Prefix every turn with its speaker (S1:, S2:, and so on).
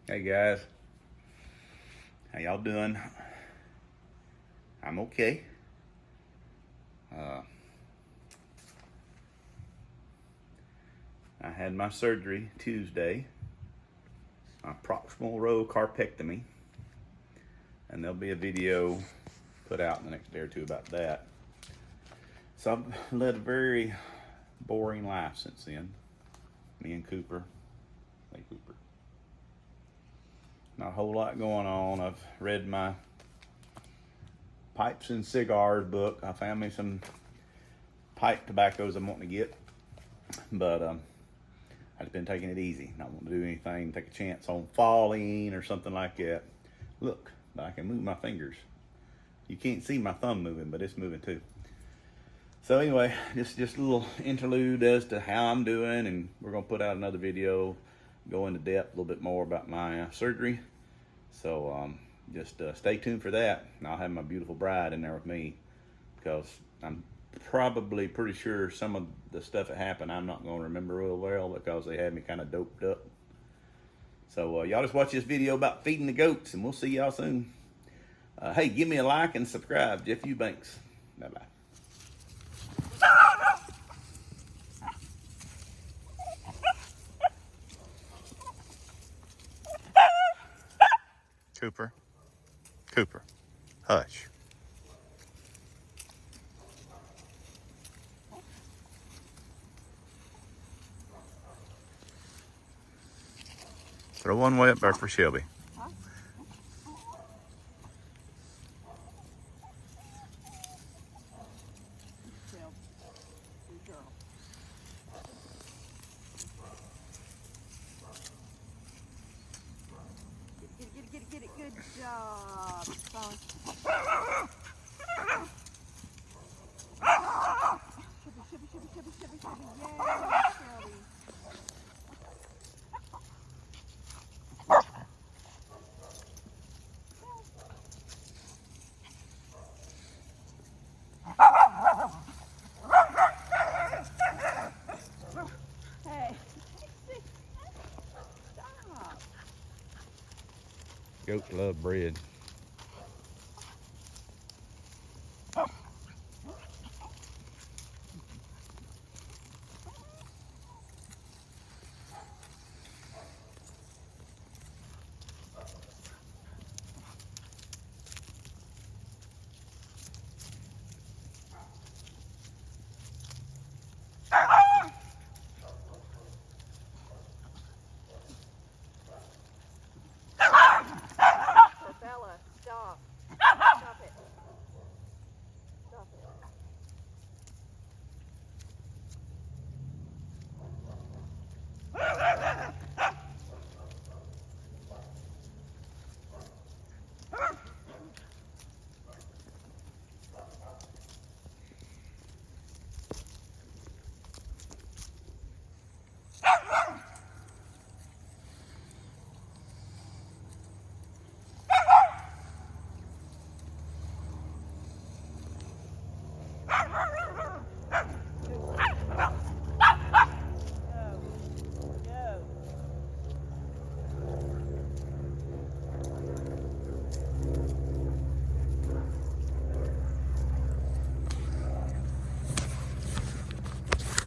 S1: Hey guys, how y'all doing? I'm okay. I had my surgery Tuesday, my proximal row carpectomy, and there'll be a video put out in the next day or two about that. So I've led a very boring life since then. Me and Cooper. Hey Cooper. Not a whole lot going on. I've read my pipes and cigars book. I found me some pipe tobaccos I'm wanting to get, but I've been taking it easy. Not wanting to do anything, take a chance on falling or something like that. Look, I can move my fingers. You can't see my thumb moving, but it's moving too. So anyway, just a little interlude as to how I'm doing, and we're gonna put out another video, go into depth a little bit more about my surgery. So just stay tuned for that. And I'll have my beautiful bride in there with me, because I'm probably pretty sure some of the stuff that happened I'm not going to remember real well, because they had me kind of doped up. So y'all just watch this video about feeding the goats, and we'll see y'all soon. Hey, give me a like and subscribe. Jeff Eubanks. Bye-bye. Cooper, hush. Throw one way up there for Shelby.
S2: Get it. Good job. Shelby. Yeah, Shelby. Hey. Stop.
S1: Goats love bread.